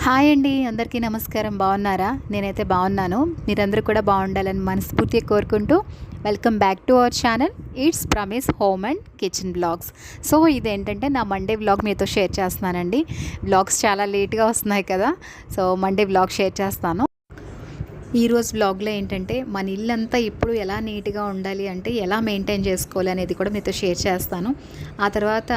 Hi అండి, అందరికీ నమస్కారం. బాగున్నారా? నేనైతే బాగున్నాను. మీరందరూ కూడా బాగుండాలని మనస్ఫూర్తిగా కోరుకుంటూ welcome back to our channel it's Prami's home and kitchen blogs. So ఇదేంటంటే నా మండే బ్లాగ్ మీతో షేర్ చేస్తున్నానండి. బ్లాగ్స్ చాలా లేట్గా వస్తున్నాయి కదా, సో మండే బ్లాగ్ షేర్ చేస్తాను. ఈరోజు బ్లాగ్లో ఏంటంటే మన ఇల్లంతా ఇప్పుడు ఎలా నీట్గా ఉండాలి అంటే ఎలా మెయింటైన్ చేసుకోవాలి అనేది కూడా మీతో షేర్ చేస్తాను. ఆ తర్వాత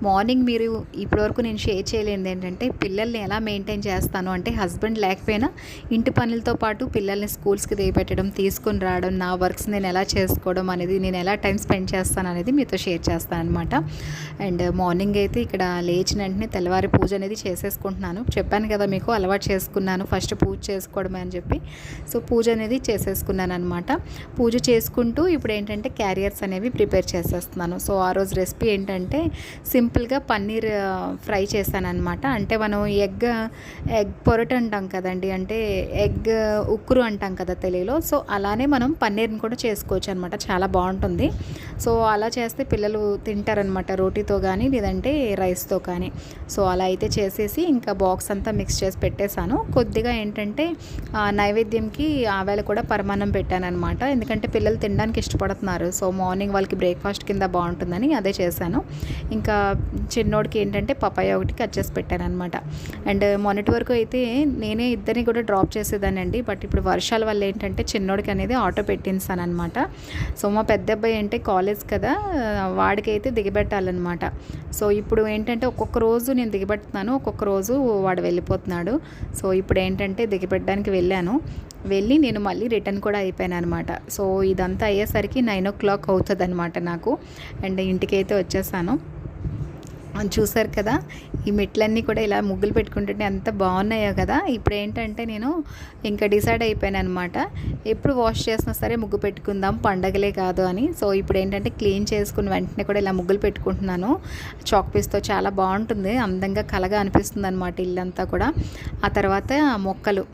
మార్నింగ్ మీరు ఇప్పటివరకు నేను షేర్ చేయలేనిది ఏంటంటే పిల్లల్ని ఎలా మెయింటైన్ చేస్తాను అంటే హస్బెండ్ లేకపోయినా ఇంటి పనులతో పాటు పిల్లల్ని స్కూల్స్కి దిగపెట్టడం, తీసుకుని రావడం, నా వర్క్స్ నేను ఎలా చేసుకోవడం అనేది, నేను ఎలా టైం స్పెండ్ చేస్తాను అనేది మీతో షేర్ చేస్తాను అనమాట. అండ్ మార్నింగ్ అయితే ఇక్కడ లేచిన వెంటనే తెల్లవారి పూజ అనేది చేసేసుకుంటున్నాను. చెప్పాను కదా మీకు అలవాటు చేసుకున్నాను ఫస్ట్ పూజ చేసుకోవడమే అని చెప్పి. సో పూజ అనేది చేసేసుకున్నాను అనమాట. పూజ చేసుకుంటూ ఇప్పుడు ఏంటంటే క్యారియర్స్ అనేవి ప్రిపేర్ చేసేస్తున్నాను. సో ఆ రోజు రెసిపీ ఏంటంటే సింపుల్గా పన్నీర్ ఫ్రై చేశాను అనమాట. అంటే మనం ఎగ్ పొరట అంటాం కదండి, అంటే ఎగ్ ఉక్కురు అంటాం కదా తెలుగులో. సో అలానే మనం పన్నీర్ని కూడా చేసుకోవచ్చు అనమాట, చాలా బాగుంటుంది. సో అలా చేస్తే పిల్లలు తింటారనమాట, రోటీతో కానీ లేదంటే రైస్తో కానీ. సో అలా అయితే చేసేసి ఇంకా బాక్స్ అంతా మిక్స్ చేసి పెట్టేశాను. కొద్దిగా ఏంటంటే నైవేద్యంకి ఆవేళ కూడా పరమాన్నం పెట్టాను అనమాట, ఎందుకంటే పిల్లలు తినడానికి ఇష్టపడుతున్నారు. సో మార్నింగ్ వాళ్ళకి బ్రేక్ఫాస్ట్ కింద బాగుంటుందని అదే చేశాను. ఇంకా చిన్నోడికి ఏంటంటే పపాయ ఒకటి కట్ చేసి పెట్టాను అనమాట. అండ్ మొన్నటి వరకు అయితే నేనే ఇద్దరిని కూడా డ్రాప్ చేసేదానండి, బట్ ఇప్పుడు వర్షాల వల్ల ఏంటంటే చిన్నోడికి అనేది ఆటో పెట్టించాను అనమాట. సో మా పెద్ద అబ్బాయి అంటే కాలేజ్ కదా, వాడికైతే దిగబెట్టాలన్నమాట. సో ఇప్పుడు ఏంటంటే ఒక్కొక్క రోజు నేను దిగబెడుతున్నాను, ఒక్కొక్క రోజు వాడు వెళ్ళిపోతున్నాడు. సో ఇప్పుడు ఏంటంటే దిగబెట్టడానికి వెళ్ళి నేను మళ్ళీ రిటర్న్ కూడా అయిపోయాను అనమాట. సో ఇదంతా అయ్యేసరికి 9 o'clock అవుతుంది అనమాట నాకు. అండ్ ఇంటికైతే వచ్చేసాను. చూసారు కదా, ఈ మెట్లన్నీ కూడా ఇలా ముగ్గులు పెట్టుకుంటుంటే ఎంత బాగున్నాయో కదా. ఇప్పుడు ఏంటంటే నేను ఇంకా డిసైడ్ అయిపోయాను అనమాట, ఎప్పుడు వాష్ చేసినా సరే ముగ్గు పెట్టుకుందాం, పండగలే కాదు అని. సో ఇప్పుడు ఏంటంటే క్లీన్ చేసుకుని వెంటనే కూడా ఇలా ముగ్గులు పెట్టుకుంటున్నాను. చాక్ పీస్తో చాలా బాగుంటుంది, అందంగా కలగా అనిపిస్తుంది అనమాట ఇల్లంతా కూడా. ఆ తర్వాత మొక్కలు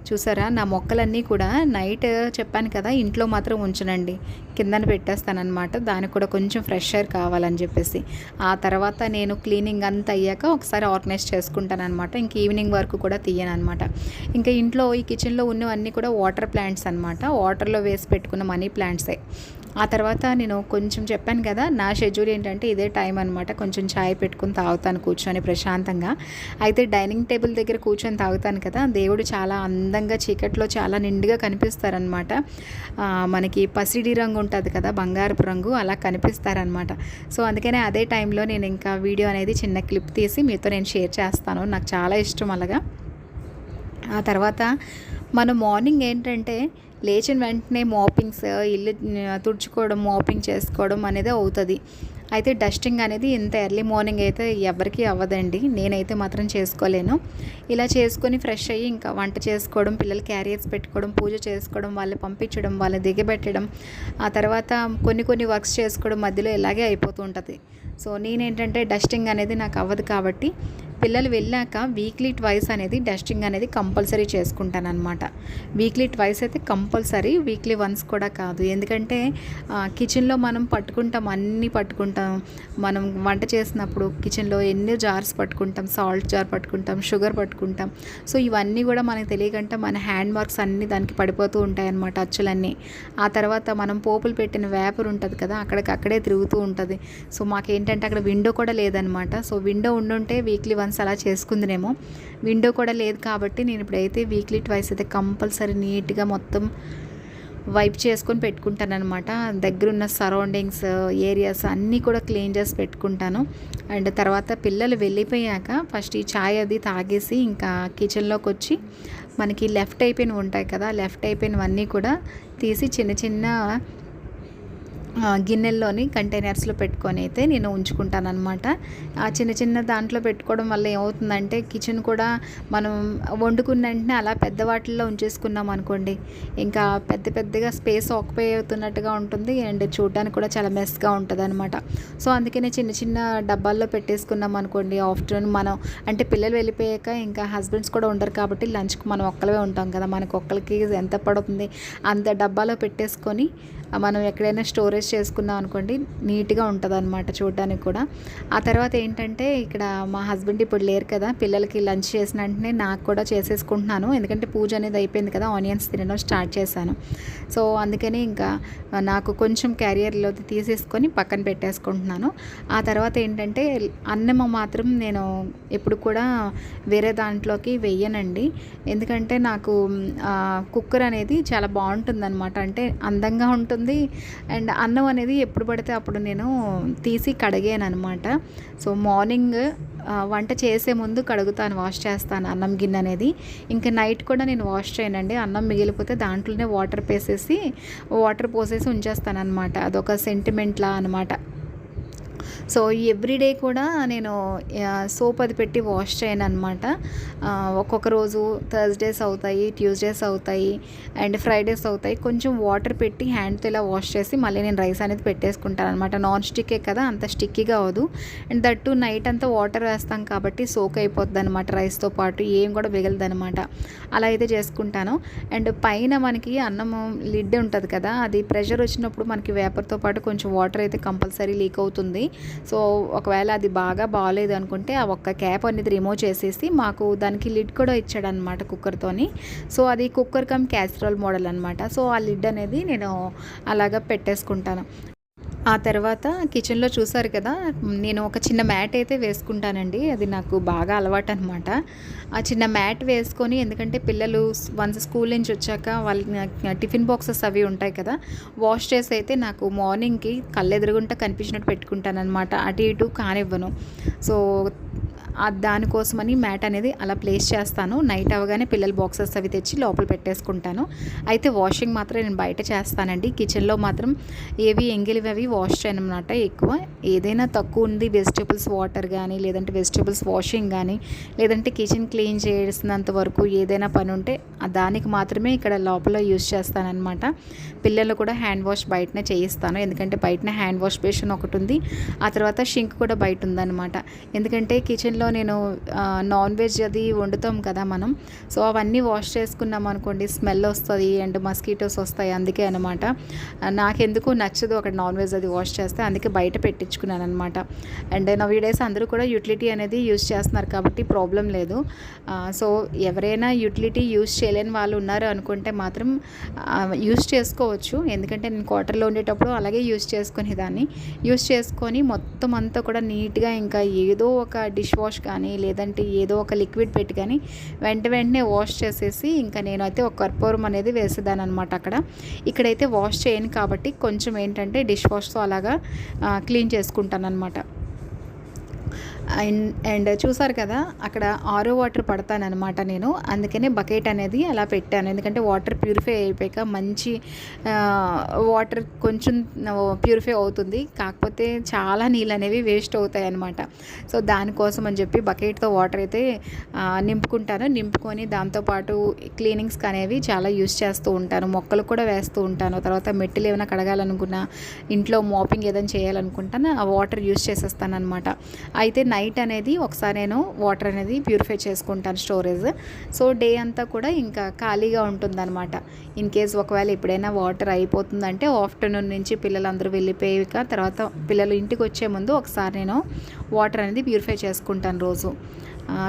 చూసారా, నా మొక్కలన్నీ కూడా నైట్ చెప్పాను కదా ఇంట్లో మాత్రం ఉంచనండి, కిందన పెట్టేస్తానమాట. దానికి కూడా కొంచెం ఫ్రెష్ ఎయిర్ కావాలని చెప్పేసి. ఆ తర్వాత నేను క్లీనింగ్ అంతా అయ్యాక ఒకసారి ఆర్గనైజ్ చేసుకుంటాను అనమాట. ఇంక ఈవినింగ్ వరకు కూడా తీయను అనమాట. ఇంకా ఇంట్లో ఈ కిచెన్లో ఉన్నవన్నీ కూడా వాటర్ ప్లాంట్స్ అనమాట, వాటర్లో వేసి పెట్టుకున్న మనీ ప్లాంట్సే. ఆ తర్వాత నేను కొంచెం చెప్పాను కదా నా షెడ్యూల్ ఏంటంటే ఇదే టైం అనమాట, కొంచెం ఛాయ్ పెట్టుకుని తాగుతాను కూర్చొని ప్రశాంతంగా. అయితే డైనింగ్ టేబుల్ దగ్గర కూర్చొని తాగుతాను కదా, దేవుడు చాలా అందంగా చీకట్లో చాలా నిండుగా కనిపిస్తారనమాట. మనకి పసిడి రంగు ఉంటుంది కదా, బంగారపు రంగు, అలా కనిపిస్తారనమాట. సో అందుకనే అదే టైంలో నేను ఇంకా వీడియో అనేది చిన్న క్లిప్ తీసి మీతో నేను షేర్ చేస్తాను, నాకు చాలా ఇష్టం అలాగా. ఆ తర్వాత మనం మార్నింగ్ ఏంటంటే లేచిన వెంటనే మాపింగ్స్, ఇల్లు తుడుచుకోవడం, మాపింగ్ చేసుకోవడం అనేది అవుతుంది. అయితే డస్టింగ్ అనేది ఇంత ఎర్లీ మార్నింగ్ అయితే ఎవరికి అవ్వదండి, నేనైతే మాత్రం చేసుకోలేను. ఇలా చేసుకొని ఫ్రెష్ అయ్యి ఇంకా వంట చేసుకోవడం, పిల్లలు క్యారియర్స్ పెట్టుకోవడం, పూజ చేసుకోవడం, వాళ్ళు పంపించడం, వాళ్ళు దిగబెట్టడం, ఆ తర్వాత కొన్ని వర్క్స్ చేసుకోవడం మధ్యలో ఇలాగే అయిపోతూ ఉంటుంది. సో నేనేంటంటే డస్టింగ్ అనేది నాకు అవ్వదు కాబట్టి పిల్లలు వెళ్ళాక వీక్లీ ట్వైస్ అనేది డస్టింగ్ అనేది కంపల్సరీ చేసుకుంటాను అనమాట. వీక్లీ ట్వైస్ అయితే కంపల్సరీ, వీక్లీ వన్స్ కూడా కాదు. ఎందుకంటే కిచెన్లో మనం అన్నీ పట్టుకుంటాం. మనం వంట చేసినప్పుడు కిచెన్లో ఎన్నో జార్స్ పట్టుకుంటాం, సాల్ట్ జార్ పట్టుకుంటాం, షుగర్ పట్టుకుంటాం. సో ఇవన్నీ కూడా మనకు తెలియకంటే మన హ్యాండ్ మార్క్స్ అన్నీ దానికి పడిపోతూ ఉంటాయి అన్నమాట, అచ్చులన్నీ. ఆ తర్వాత మనం పోపులు పెట్టిన వేపర్ ఉంటుంది కదా, అక్కడే తిరుగుతూ ఉంటుంది. సో మాకేంటంటే అక్కడ విండో కూడా లేదనమాట. సో విండో ఉండుంటే వీక్లీ వన్స్ అలా చేసుకుందినేమో, విండో కూడా లేదు కాబట్టి నేను ఇప్పుడైతే వీక్లీ ట్వైస్ అయితే కంపల్సరీ నీట్గా మొత్తం వైప్ చేసుకొని పెట్టుకుంటాను అనమాట. దగ్గరున్న సరౌండింగ్స్, ఏరియాస్ అన్నీ కూడా క్లీన్ చేసి పెట్టుకుంటాను. అండ్ తర్వాత పిల్లలు వెళ్ళిపోయాక ఫస్ట్ ఈ ఛాయ్ అది తాగేసి ఇంకా కిచెన్లోకి వచ్చి మనకి లెఫ్ట్ అయిపోయినవి ఉంటాయి కదా, లెఫ్ట్ అయిపోయినవన్నీ కూడా తీసి చిన్న గిన్నెల్లోని కంటైనర్స్లో పెట్టుకొని అయితే నేను ఉంచుకుంటాను అనమాట. ఆ చిన్న దాంట్లో పెట్టుకోవడం వల్ల ఏమవుతుందంటే కిచెన్ కూడా మనం వండుకున్న వెంటనే అలా పెద్ద వాటిల్లో ఉంచేసుకున్నాం అనుకోండి, ఇంకా పెద్దగా స్పేస్ ఆక్యుపై అవుతున్నట్టుగా ఉంటుంది అండ్ చూడడానికి కూడా చాలా మెస్గా ఉంటుంది అనమాట. సో అందుకనే చిన్న డబ్బాల్లో పెట్టేసుకున్నాం అనుకోండి, ఆఫ్టర్నూన్ మనం అంటే పిల్లలు వెళ్ళిపోయాక ఇంకా హస్బెండ్స్ కూడా ఉండరు కాబట్టి లంచ్కి మనం ఒక్కలమే ఉంటాం కదా, మనకు ఒక్కరికి ఎంత పడుతుంది అంత డబ్బాలో పెట్టేసుకొని మనం ఎక్కడైనా స్టోరేజ్ చేసుకున్నాం అనుకోండి నీట్గా ఉంటుంది అనమాట చూడడానికి కూడా. ఆ తర్వాత ఏంటంటే ఇక్కడ మా హస్బెండ్ ఇప్పుడు లేరు కదా, పిల్లలకి లంచ్ చేసిన వెంటనే నాకు కూడా చేసేసుకుంటున్నాను. ఎందుకంటే పూజ అనేది అయిపోయింది కదా, ఆనియన్స్ తినడం స్టార్ట్ చేశాను. సో అందుకని ఇంకా నాకు కొంచెం క్యారియర్లో తీసేసుకొని పక్కన పెట్టేసుకుంటున్నాను. ఆ తర్వాత ఏంటంటే అన్నం మాత్రం నేను ఎప్పుడు కూడా వేరే దాంట్లోకి వెయ్యనండి. ఎందుకంటే నాకు కుక్కర్ అనేది చాలా బాగుంటుందన్నమాట. అంటే అందంగా ఉంటుంది అండ్ అన్నం అనేది ఎప్పుడు పడితే అప్పుడు నేను తీసి కడిగాను అనమాట. సో మార్నింగ్ వంట చేసే ముందు కడుగుతాను, వాష్ చేస్తాను అన్నం గిన్నె అనేది. ఇంకా నైట్ కూడా నేను వాష్ చేయనండి. అన్నం మిగిలిపోతే దాంట్లోనే వాటర్ పోసేసి ఉంచేస్తాను అనమాట. అదొక సెంటిమెంట్లా అనమాట. సో ఎవ్రీడే కూడా నేను సోప్ అది పెట్టి వాష్ చేయను అనమాట. ఒక్కొక్క రోజు థర్స్డేస్ అవుతాయి, ట్యూస్డేస్ అవుతాయి అండ్ ఫ్రైడేస్ అవుతాయి. కొంచెం వాటర్ పెట్టి హ్యాండ్తో ఇలా వాష్ చేసి మళ్ళీ నేను రైస్ అనేది పెట్టేసుకుంటాను అనమాట. నాన్ స్టిక్కే కదా, అంత స్టిక్కీగా అవ్వదు. అండ్ దట్టు నైట్ అంతా వాటర్ వేస్తాం కాబట్టి సోక్ అయిపోద్ది అనమాట. రైస్తో పాటు ఏం కూడా మిగలదు అనమాట. అలా అయితే చేసుకుంటాను. అండ్ పైన మనకి అన్నము లిడ్ ఉంటుంది కదా, అది ప్రెషర్ వచ్చినప్పుడు మనకి వేపర్తో పాటు కొంచెం వాటర్ అయితే కంపల్సరీ లీక్ అవుతుంది. సో ఒకవేళ అది బాగా బాగాలేదు అనుకుంటే ఆ ఒక్క క్యాప్ అనేది రిమూవ్ చేసేసి మాకు దానికి లిడ్ కూడా ఇచ్చాడనమాట కుక్కర్తోని. సో అది కుక్కర్ కమ్ క్యాస్ట్రోల్ మోడల్ అనమాట. సో ఆ లిడ్ అనేది నేను అలాగా పెట్టేసుకుంటాను. ఆ తర్వాత కిచెన్లో చూసారు కదా, నేను ఒక చిన్న మ్యాట్ అయితే వేసుకుంటానండి. అది నాకు బాగా అలవాటు అనమాట. ఆ చిన్న మ్యాట్ వేసుకొని, ఎందుకంటే పిల్లలు వన్స్ స్కూల్ నుంచి వచ్చాక వాళ్ళ టిఫిన్ బాక్సెస్ అవి ఉంటాయి కదా, వాష్ చేసి అయితే నాకు మార్నింగ్కి కళ్ళెదురుగుంట కనిపించినట్టు పెట్టుకుంటాను అనమాట. అటు ఇటు కానివ్వను. సో దానికోసమని మ్యాట్ అనేది అలా ప్లేస్ చేస్తాను. నైట్ అవగానే పిల్లల బాక్సెస్ అవి తెచ్చి లోపల పెట్టేసుకుంటాను. అయితే వాషింగ్ మాత్రం నేను బయట చేస్తానండి. కిచెన్లో మాత్రం ఏవి ఎంగిలివి అవి వాష్ చేయనమాట. ఎక్కువ ఏదైనా తక్కువ ఉంది వెజిటేబుల్స్ వాటర్ కానీ, లేదంటే వెజిటేబుల్స్ వాషింగ్ కానీ, లేదంటే కిచెన్ క్లీన్ చేసినంత వరకు ఏదైనా పని ఉంటే దానికి మాత్రమే ఇక్కడ లోపల యూజ్ చేస్తానన్నమాట. పిల్లలు కూడా హ్యాండ్ వాష్ బయటనే చేయిస్తాను. ఎందుకంటే బయటనే హ్యాండ్ వాష్ బేసిన్ ఒకటి ఉంది. ఆ తర్వాత షింక్ కూడా బయట ఉందన్నమాట. ఎందుకంటే కిచెన్లో నేను నాన్ వెజ్ అది వండుతాం కదా మనం. సో అవన్నీ వాష్ చేసుకున్నాం అనుకోండి, స్మెల్ వస్తుంది అండ్ మస్కిటోస్ వస్తాయి. అందుకే అనమాట నాకెందుకు నచ్చదు అక్కడ నాన్ వెజ్ అది వాష్ చేస్తే. అందుకే బయట పెట్టించుకున్నాను అనమాట. అండ్ నవ్ డేస్ అందరూ కూడా యూటిలిటీ అనేది యూజ్ చేస్తున్నారు కాబట్టి ప్రాబ్లం లేదు. సో ఎవరైనా యూటిలిటీ యూజ్ చేయలేని వాళ్ళు ఉన్నారు అనుకుంటే మాత్రం యూజ్ చేసుకోవచ్చు. ఎందుకంటే నేను క్వార్టర్లో ఉండేటప్పుడు అలాగే యూజ్ చేసుకొని మొత్తం అంతా కూడా నీట్గా ఇంకా ఏదో ఒక డిష్ వాష్ కానీ, లేదంటే ఏదో ఒక లిక్విడ్ పెట్టి కానీ వెంటనే వాష్ చేసేసి ఇంకా నేనైతే ఒక కర్పూరం అనేది వేసేదాన్ని అనమాట. ఇక్కడైతే వాష్ చేయను కాబట్టి కొంచెం ఏంటంటే డిష్ వాష్తో అలాగా క్లీన్ చేసుకుంటాను అనమాట. అండ్ చూసారు కదా, అక్కడ ఆరో వాటర్ పడతానమాట నేను. అందుకనే బకెట్ అనేది అలా పెట్టాను. ఎందుకంటే వాటర్ ప్యూరిఫై అయిపోయాక మంచి వాటర్ కొంచెం ప్యూరిఫై అవుతుంది. కాకపోతే చాలా నీళ్ళు అనేవి వేస్ట్ అవుతాయి అన్నమాట. సో దానికోసం అని చెప్పి బకెట్తో వాటర్ అయితే నింపుకొని దాంతోపాటు క్లీనింగ్స్కి అనేవి చాలా యూజ్ చేస్తూ ఉంటాను. మొక్కలు కూడా వేస్తూ ఉంటాను. తర్వాత మెట్టెలు ఏమైనా కడగాలనుకున్నా, ఇంట్లో మాపింగ్ ఏదైనా చేయాలనుకుంటాను, ఆ వాటర్ యూజ్ చేసేస్తాను అనమాట. అయితే నైట్ అనేది ఒకసారి నేను వాటర్ అనేది ప్యూరిఫై చేసుకుంటాను స్టోరేజ్. సో డే అంతా కూడా ఇంకా ఖాళీగా ఉంటుందన్నమాట. ఇన్ కేస్ ఒకవేళ ఎప్పుడైనా వాటర్ అయిపోతుందంటే ఆఫ్టర్నూన్ నుంచి పిల్లలందరూ వెళ్ళిపోయాక తర్వాత పిల్లలు ఇంటికి వచ్చే ముందు ఒకసారి నేను వాటర్ అనేది ప్యూరిఫై చేసుకుంటాను రోజు.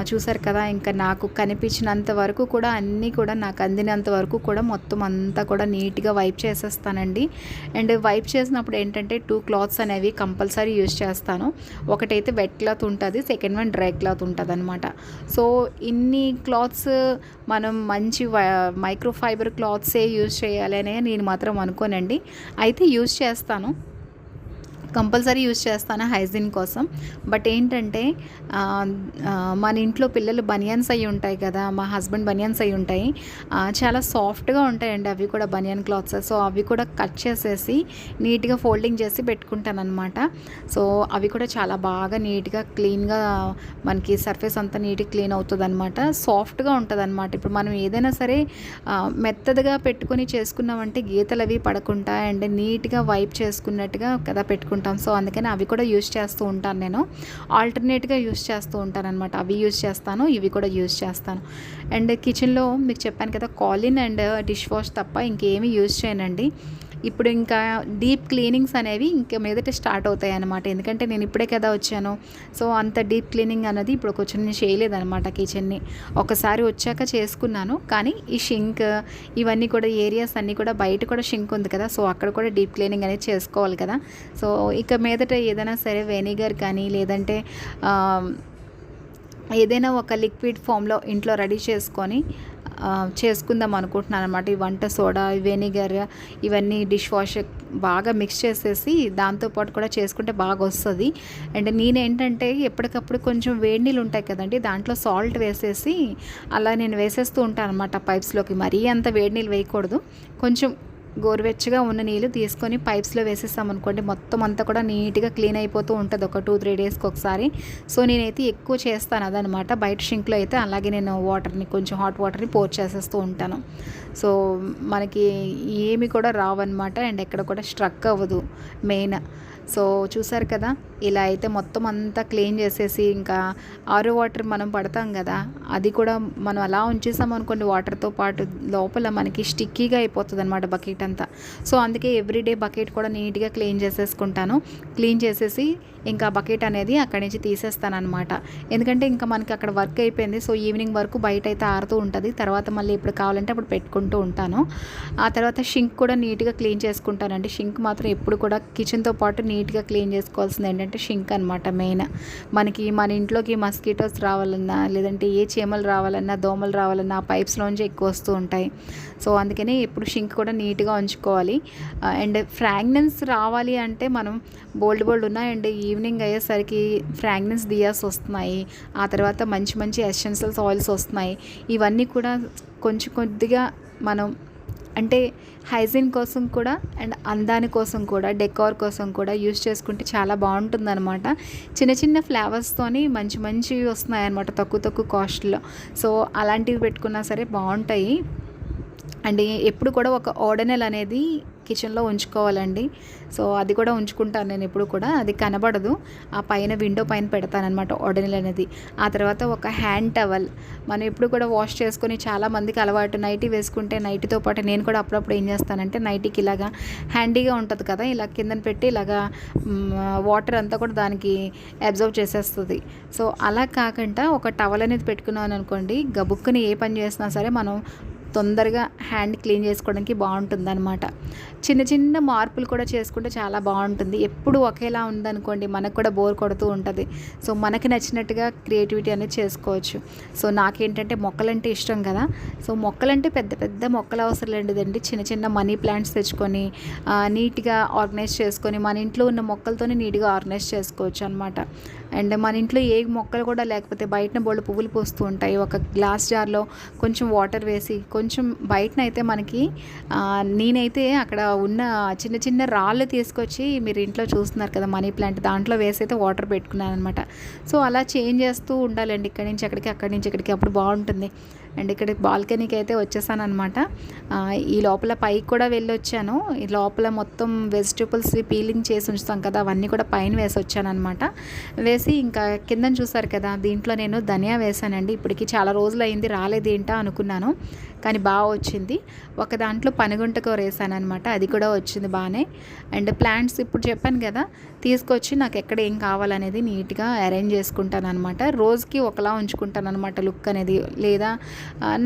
చూసారు కదా, ఇంకా నాకు కనిపించినంత వరకు కూడా అన్నీ కూడా నాకు అందినంత వరకు కూడా మొత్తం అంతా కూడా నీట్గా వైప్ చేసేస్తానండి. అండ్ వైప్ చేసినప్పుడు ఏంటంటే 2 క్లాత్స్ అనేవి కంపల్సరీ యూజ్ చేస్తాను. ఒకటైతే వెట్ క్లాత్ ఉంటుంది, సెకండ్ వన్ డ్రై క్లాత్ ఉంటుంది అనమాట. సో ఇన్ని క్లాత్స్ మనం మంచి మైక్రోఫైబర్ క్లాత్సే యూజ్ చేయాలనే నేను మాత్రం అనుకోనండి. అయితే యూజ్ చేస్తాను, కంపల్సరీ యూజ్ చేస్తాను హైజీన్ కోసం. బట్ ఏంటంటే మన ఇంట్లో పిల్లలు బనియన్స్ అయి ఉంటాయి కదా, మా హస్బెండ్ బనియన్స్ అయి ఉంటాయి, చాలా సాఫ్ట్గా ఉంటాయండి అవి కూడా బనియన్ క్లాత్స్. సో అవి కూడా కట్ చేసేసి నీట్గా ఫోల్డింగ్ చేసి పెట్టుకుంటాను అనమాట. సో అవి కూడా చాలా బాగా నీట్గా క్లీన్గా మనకి సర్ఫేస్ అంతా నీట్గా క్లీన్ అవుతుంది అనమాట. సాఫ్ట్గా ఉంటుంది అనమాట. ఇప్పుడు మనం ఏదైనా సరే మెత్తగా పెట్టుకొని చేసుకున్నామంటే గీతలు అవి పడకుండా అండ్ నీట్గా వైప్ చేసుకున్నట్టుగా కదా పెట్టుకుంటాం. సో అందుకని అవి కూడా యూజ్ చేస్తూ ఉంటాను నేను. ఆల్టర్నేట్గా యూజ్ చేస్తూ ఉంటాను అనమాట. అవి యూజ్ చేస్తాను, ఇవి కూడా యూజ్ చేస్తాను. అండ్ కిచెన్లో మీకు చెప్పాను కదా, కాలిన్ అండ్ డిష్ వాష్ తప్ప ఇంకేమీ యూజ్ చేయనండి. ఇప్పుడు ఇంకా డీప్ క్లీనింగ్స్ అనేవి ఇంకా మీదట స్టార్ట్ అవుతాయి అన్నమాట. ఎందుకంటే నేను ఇప్పుడే కదా వచ్చాను. సో అంత డీప్ క్లీనింగ్ అనేది ఇప్పుడు కొంచెం నేను చేయలేదన్నమాట కిచెన్ని. ఒకసారి వచ్చాక చేసుకున్నాను. కానీ ఈ షింక్ ఇవన్నీ కూడా ఏరియాస్ అన్నీ కూడా బయట కూడా షింక్ ఉంది కదా, సో అక్కడ కూడా డీప్ క్లీనింగ్ అనేది చేసుకోవాలి కదా. సో ఇక మీదట ఏదైనా సరే వెనిగర్ కానీ లేదంటే ఏదైనా ఒక లిక్విడ్ ఫామ్లో ఇంట్లో రెడీ చేసుకొని చేసుకుందాం అనుకుంటున్నాను అనమాట. ఈ వంట సోడా, వెనిగర్ ఇవన్నీ డిష్ వాష్ బాగా మిక్స్ చేసేసి దాంతోపాటు కూడా చేసుకుంటే బాగా వస్తుంది. అండ్ నేనేంటంటే ఎప్పటికప్పుడు కొంచెం వేడి నీళ్ళు ఉంటాయి కదండి, దాంట్లో సాల్ట్ వేసేసి అలా నేను వేసేస్తూ ఉంటాను అనమాట పైప్స్లోకి. మరీ అంత వేడి నీళ్ళు వేయకూడదు, కొంచెం గోరువెచ్చగా ఉన్న నీళ్ళు తీసుకొని పైప్స్లో వేసేస్తామనుకోండి, మొత్తం అంతా కూడా నీట్గా క్లీన్ అయిపోతూ ఉంటుంది ఒక 2-3 డేస్కి ఒకసారి. సో నేనైతే ఎక్కువ చేస్తాను అదనమాట. బయట షింక్లో అయితే అలాగే నేను వాటర్ని కొంచెం హాట్ వాటర్ని పోర్ చేసేస్తూ ఉంటాను. సో మనకి ఏమి కూడా రావన్నమాట అండ్ ఎక్కడ కూడా స్ట్రక్ అవ్వదు మెయిన్. సో చూసారు కదా, ఇలా అయితే మొత్తం అంతా క్లీన్ చేసేసి ఇంకా ఆరో వాటర్ మనం పడతాం కదా, అది కూడా మనం అలా ఉంచేసామనుకోండి వాటర్తో పాటు లోపల మనకి స్టిక్కీగా అయిపోతుంది అనమాట బకెట్ అంతా. సో అందుకే ఎవ్రీడే బకెట్ కూడా నీట్గా క్లీన్ చేసేసుకుంటాను. క్లీన్ చేసేసి ఇంకా బకెట్ అనేది అక్కడి నుంచి తీసేస్తాను అనమాట. ఎందుకంటే ఇంకా మనకి అక్కడ వర్క్ అయిపోయింది. సో ఈవినింగ్ వరకు బయట అయితే ఆరుతూ ఉంటుంది, తర్వాత మళ్ళీ ఎప్పుడు కావాలంటే అప్పుడు పెట్టుకుంటూ ఉంటాను. ఆ తర్వాత షింక్ కూడా నీట్గా క్లీన్ చేసుకుంటానండి. షింక్ మాత్రం ఎప్పుడు కూడా కిచెన్తో పాటు నీట్గా క్లీన్ చేసుకోవాల్సింది ఏంటంటే షింక్ అనమాట మెయిన్. మనకి మన ఇంట్లోకి మస్కిటోస్ రావాలన్నా లేదంటే ఏ చీమలు రావాలన్నా దోమలు రావాలన్నా ఆ పైప్స్లోంచి ఎక్కువ వస్తూ ఉంటాయి. సో అందుకని ఎప్పుడు షింక్ కూడా నీట్గా ఉంచుకోవాలి. అండ్ ఫ్రాగ్రెన్స్ రావాలి అంటే మనం బోల్డ్ ఉన్నాయి అండ్ ఈవినింగ్ అయ్యేసరికి ఫ్రాగ్రెన్స్ దియాస్ వస్తున్నాయి, ఆ తర్వాత మంచి మంచి ఎసెన్షియల్స్ ఆయిల్స్ వస్తున్నాయి. ఇవన్నీ కూడా కొంచెం కొద్దిగా మనం అంటే హైజీన్ కోసం కూడా అండ్ అందాని కోసం కూడా డెకార్ కోసం కూడా యూస్ చేసుకుంటే చాలా బాగుంటుందన్నమాట. చిన్న చిన్న ఫ్లేవర్స్తోని మంచి మంచివి వస్తున్నాయి అన్నమాట తక్కువ కాస్ట్లో. సో అలాంటివి పెట్టుకున్నా సరే బాగుంటాయి. అండ్ ఎప్పుడు కూడా ఒక ఓడనెల్ అనేది కిచెన్లో ఉంచుకోవాలండి. సో అది కూడా ఉంచుకుంటాను నేను ఎప్పుడు కూడా, అది కనబడదు, ఆ పైన విండో పైన పెడతానమాట ఓడనెల్ అనేది. ఆ తర్వాత ఒక హ్యాండ్ టవల్ మనం ఎప్పుడు కూడా వాష్ చేసుకొని, చాలామందికి అలవాటు నైటీ వేసుకుంటే నైటీతో పాటు నేను కూడా అప్పుడప్పుడు ఏం చేస్తానంటే నైటీకి ఇలాగా హ్యాండీగా ఉంటుంది కదా, ఇలా కిందన పెట్టి ఇలాగా వాటర్ అంతా కూడా దానికి అబ్జర్వ్ చేసేస్తుంది. సో అలా కాకుండా ఒక టవల్ అనేది పెట్టుకున్నాను అనుకోండి, గబుక్కుని ఏ పని చేసినా సరే మనం తొందరగా హ్యాండ్ క్లీన్ చేసుకోవడానికి బాగుంటుంది అనమాట. చిన్న చిన్న మార్పులు కూడా చేసుకుంటే చాలా బాగుంటుంది. ఎప్పుడు ఒకేలా ఉందనుకోండి మనకు కూడా బోర్ కొడుతూ ఉంటుంది. సో మనకి నచ్చినట్టుగా క్రియేటివిటీ అనేది చేసుకోవచ్చు. సో నాకేంటంటే మొక్కలంటే ఇష్టం కదా, సో మొక్కలంటే పెద్ద పెద్ద మొక్కలు అవసరం లేదండి, చిన్న చిన్న మనీ ప్లాంట్స్ తెచ్చుకొని నీట్గా ఆర్గనైజ్ చేసుకొని మన ఇంట్లో ఉన్న మొక్కలతోనే నీట్గా ఆర్గనైజ్ చేసుకోవచ్చు అనమాట. అండ్ మన ఇంట్లో ఏ మొక్కలు కూడా లేకపోతే బయటన బోల్డ్ పువ్వులు పూస్తూ ఉంటాయి, ఒక గ్లాస్ జార్లో కొంచెం వాటర్ వేసి కొంచెం బయటనైతే మనకి నేనైతే అక్కడ ఉన్న చిన్న చిన్న రాళ్ళు తీసుకొచ్చి మీరు ఇంట్లో చూస్తున్నారు కదా మనీ ప్లాంట్, దాంట్లో వేసి అయితే వాటర్ పెట్టుకున్నాను అనమాట. సో అలా చేంజ్ చేస్తూ ఉండాలండి, ఇక్కడి నుంచి అక్కడికి అక్కడి నుంచి ఇక్కడికి, అప్పుడు బాగుంటుంది. అండ్ ఇక్కడ బాల్కనీకి అయితే వచ్చేసాను అనమాట. ఈ లోపల పైకి కూడా వెళ్ళొచ్చాను. ఈ లోపల మొత్తం వెజిటబుల్స్ పీలింగ్ చేసి ఉంచుతాం కదా, అవన్నీ కూడా పైన వేసి వచ్చాను అనమాట. వేసి ఇంకా కింద చూసారు కదా, దీంట్లో నేను ధనియా వేసానండి. ఇప్పటికి చాలా రోజులు అయింది, రాలేదు ఏంటా అనుకున్నాను, కానీ బాగా వచ్చింది. ఒక దాంట్లో పనిగుంట కూర వేసాను అనమాట, అది కూడా వచ్చింది బాగానే. అండ్ ప్లాంట్స్ ఇప్పుడు చెప్పాను కదా, తీసుకొచ్చి నాకు ఎక్కడ ఏం కావాలనేది నీట్గా అరేంజ్ చేసుకుంటాను అనమాట. రోజుకి ఒకలా ఉంచుకుంటాను అనమాట లుక్ అనేది, లేదా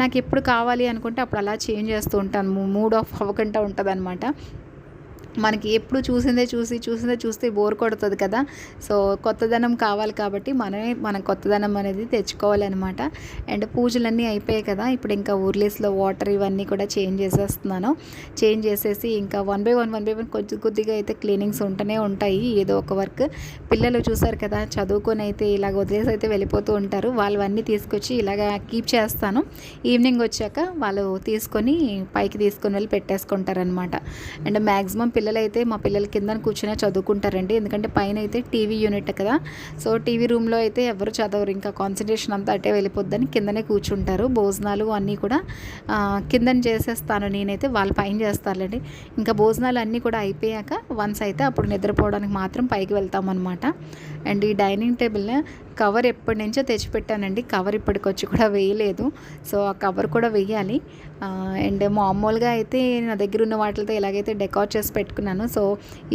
నాకు ఎప్పుడు కావాలి అనుకుంటే అప్పుడు అలా చేంజ్ చేస్తూ ఉంటాను, మూడ్ ఆఫ్ అవ్వకుండా ఉంటుంది అనమాట. మనకి ఎప్పుడు చూసిందే చూస్తే బోర్ కొడుతుంది కదా. సో కొత్తదనం కావాలి కాబట్టి మనం కొత్తదనం అనేది తెచ్చుకోవాలన్నమాట. అండ్ పూజలన్నీ అయిపోయాయి కదా, ఇప్పుడు ఇంకా ఊర్లేస్లో వాటర్ ఇవన్నీ కూడా చేంజ్ చేసేస్తున్నాను. చేంజ్ చేసేసి ఇంకా వన్ బై వన్ కొద్దిగా అయితే క్లీనింగ్స్ ఉంటూనే ఉంటాయి, ఏదో ఒక వర్క్. పిల్లలు చూసారు కదా, చదువుకొని అయితే ఇలాగ వదిలేసి అయితే వెళ్ళిపోతూ ఉంటారు, వాళ్ళవన్నీ తీసుకొచ్చి ఇలాగ కీప్ చేస్తాను. ఈవినింగ్ వచ్చాక వాళ్ళు తీసుకొని పైకి తీసుకొని వెళ్ళి పెట్టేసుకుంటారనమాట. అండ్ మ్యాక్సిమం పిల్లలైతే మా పిల్లల కింద కూర్చొని చదువుకుంటారండి, ఎందుకంటే పైన అయితే టీవీ యూనిట్ కదా. సో టీవీ రూమ్లో అయితే ఎవరు చదవరు, ఇంకా కాన్సన్ట్రేషన్ అంతా అటే వెళ్ళిపోద్దని కిందనే కూర్చుంటారు. భోజనాలు అన్నీ కూడా కిందన చేసేస్తాను నేనైతే, వాళ్ళు పైన చేస్తారులేండి. ఇంకా భోజనాలు అన్నీ కూడా అయిపోయాక వన్స్ అయితే అప్పుడు నిద్రపోవడానికి మాత్రం పైకి వెళ్తామన్నమాట. అండ్ ఈ డైనింగ్ టేబుల్ కవర్ ఎప్పటి నుంచో తెచ్చిపెట్టానండి, కవర్ ఇప్పటికొచ్చి కూడా వేయలేదు. సో ఆ కవర్ కూడా వేయాలి. అండ్ మామూలుగా అయితే నా దగ్గర ఉన్న వాటితో ఎలాగైతే డెకార్ చేసి పెట్టుకున్నాను. సో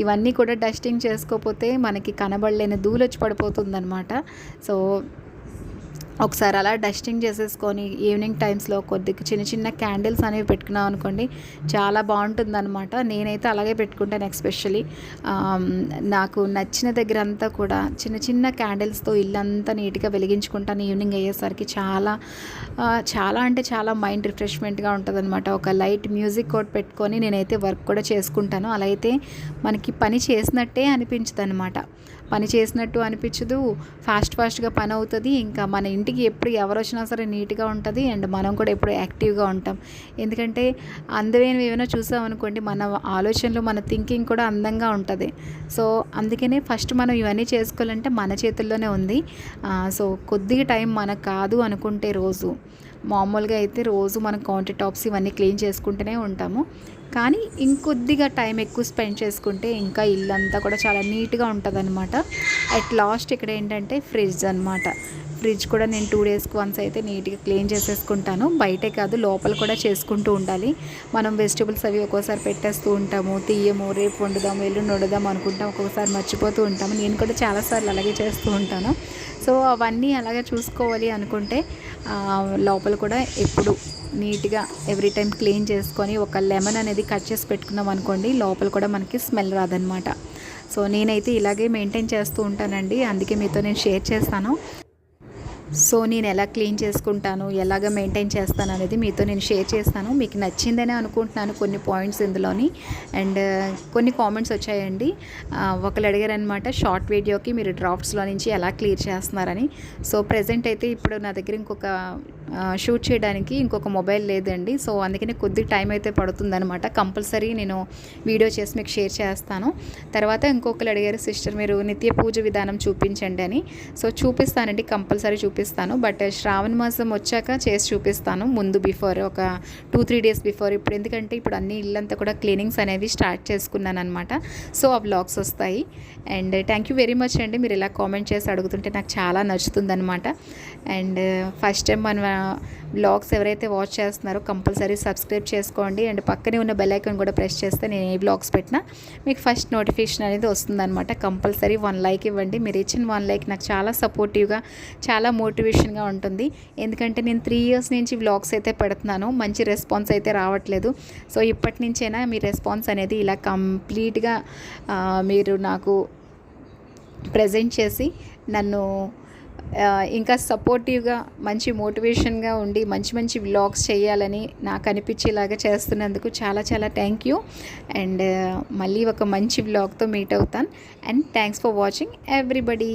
ఇవన్నీ కూడా డస్టింగ్ చేసుకోకపోతే మనకి కనబడలేని ధూళి వచ్చి పడిపోతుందనమాట. సో ఒకసారి అలా డస్టింగ్ చేసేసుకొని ఈవినింగ్ టైమ్స్లో కొద్దిగా చిన్న చిన్న క్యాండిల్స్ అనేవి పెట్టుకున్నాం అనుకోండి, చాలా బాగుంటుందన్నమాట. నేనైతే అలాగే పెట్టుకుంటాను. ఎస్పెషల్లీ నాకు నచ్చిన దగ్గర అంతా కూడా చిన్న చిన్న క్యాండిల్స్తో ఇల్లంతా నీట్గా వెలిగించుకుంటాను. ఈవినింగ్ అయ్యేసరికి చాలా అంటే చాలా మైండ్ రిఫ్రెష్మెంట్గా ఉంటుందన్నమాట. ఒక లైట్ మ్యూజిక్ కోడ్ పెట్టుకొని నేనైతే వర్క్ కూడా చేసుకుంటాను. అలా అయితే మనకి పని చేసినట్టే అనిపించదు అనమాట. పని చేసినట్టు అనిపించదు, ఫాస్ట్గా పని అవుతుంది. ఇంకా మన ఇంటికి ఎప్పుడు ఎవరు వచ్చినా సరే నీట్గా ఉంటుంది. అండ్ మనం కూడా ఎప్పుడు యాక్టివ్గా ఉంటాం. ఎందుకంటే అందమైనవి ఏమైనా చూసామనుకోండి, మన ఆలోచనలు మన థింకింగ్ కూడా అందంగా ఉంటుంది. సో అందుకనే ఫస్ట్ మనం ఇవన్నీ చేసుకోవాలంటే మన చేతుల్లోనే ఉంది. సో కొద్దిగా టైం మనకు కాదు అనుకుంటే మామూలుగా అయితే రోజు మనం కౌంటర్ టాప్స్ ఇవన్నీ క్లీన్ చేసుకుంటూనే ఉంటాము. కానీ ఇంకొద్దిగా టైం ఎక్కువ స్పెండ్ చేసుకుంటే ఇంకా ఇల్లంతా కూడా చాలా నీట్గా ఉంటుంది అనమాట. అట్ లాస్ట్ ఇక్కడ ఏంటంటే ఫ్రిడ్జ్ కూడా నేను 2 డేస్కి వన్స్ అయితే నీట్గా క్లీన్ చేసేసుకుంటాను. బయటే కాదు, లోపల కూడా చేసుకుంటూ ఉండాలి. మనం వెజిటబుల్స్ అవి ఒక్కోసారి పెట్టేస్తూ ఉంటాము, తీయము, రేపు వండుదాం, ఎల్లుండి వండుదాం అనుకుంటాం, ఒక్కొక్కసారి మర్చిపోతూ ఉంటాము. నేను కూడా చాలాసార్లు అలాగే చేస్తూ ఉంటాను. సో అవన్నీ అలాగే చూసుకోవాలి అనుకుంటే లోపల కూడా ఎప్పుడు నీట్గా ఎవ్రీ టైం క్లీన్ చేసుకొని ఒక లెమన్ అనేది కట్ చేసి పెట్టుకున్నాం అనుకోండి, లోపల కూడా మనకి స్మెల్ రాదనమాట. సో నేనైతే ఇలాగే మెయింటైన్ చేస్తూ ఉంటానండి, అందుకే మీతో నేను షేర్ చేస్తాను. సో నేను ఎలా క్లీన్ చేసుకుంటాను, ఎలాగ మెయింటైన్ చేస్తాను అనేది మీతో నేను షేర్ చేస్తాను. మీకు నచ్చిందనే అనుకుంటున్నాను కొన్ని పాయింట్స్ ఇందులోని. అండ్ కొన్ని కామెంట్స్ వచ్చాయండి. ఒకరు అడిగారనమాట, షార్ట్ వీడియోకి మీరు డ్రాఫ్ట్స్లో నుంచి ఎలా క్లియర్ చేస్తున్నారని. సో ప్రజెంట్ అయితే ఇప్పుడు నా దగ్గర ఇంకొక షూట్ చేయడానికి ఇంకొక మొబైల్ లేదండి. సో అందుకని కొద్ది టైం అయితే పడుతుందనమాట. కంపల్సరీ నేను వీడియో చేసి మీకు షేర్ చేస్తాను. తర్వాత ఇంకొకరు అడిగారు, సిస్టర్ మీరు నిత్య పూజ విధానం చూపించండి అని. సో చూపిస్తానండి, కంపల్సరీ చూపిస్తాను. బట్ శ్రావణ మాసం వచ్చాక చేసి చూపిస్తాను. ముందు బిఫోర్ ఒక 2-3 డేస్ బిఫోర్. ఇప్పుడు ఎందుకంటే ఇప్పుడు అన్ని ఇల్లంతా కూడా క్లీనింగ్స్ అనేవి స్టార్ట్ చేసుకున్నాను అనమాట. సో ఆ వ్లాగ్స్ వస్తాయి. And thank you very much అండి, మీరు ఇలా కామెంట్ చేసి అడుగుతుంటే నాకు చాలా నచ్చుతుందనమాట. అండ్ ఫస్ట్ టైం మన వ్లాగ్స్ ఎవరైతే వాచ్ చేస్తున్నారో కంపల్సరీ సబ్స్క్రైబ్ చేసుకోండి. అండ్ పక్కనే ఉన్న బెల్ ఐకాన్ కూడా ప్రెస్ చేస్తే నేను ఏ వ్లాగ్స్ పెట్టినా మీకు ఫస్ట్ నోటిఫికేషన్ అనేది వస్తుందన్నమాట. కంపల్సరీ 1 లైక్ ఇవ్వండి. మీరు ఇచ్చిన 1 లైక్ నాకు చాలా సపోర్టివ్గా, చాలా మోటివేషన్గా ఉంటుంది. ఎందుకంటే నేను 3 ఇయర్స్ నుంచి వ్లాగ్స్ అయితే పెడుతున్నాను, మంచి రెస్పాన్స్ అయితే రావట్లేదు. సో ఇప్పటి నుంచైనా మీ రెస్పాన్స్ అనేది ఇలా కంప్లీట్గా మీరు నాకు ప్రజెంట్ చేసి నన్ను ఇంకా సపోర్టివ్గా, మంచి మోటివేషన్గా ఉండి మంచి వ్లాగ్స్ చేయాలని నాకు అనిపించేలాగా చేస్తున్నందుకు చాలా థ్యాంక్ యూ. అండ్ మళ్ళీ ఒక మంచి వ్లాగ్తో మీట్ అవుతాను. And thanks for watching everybody.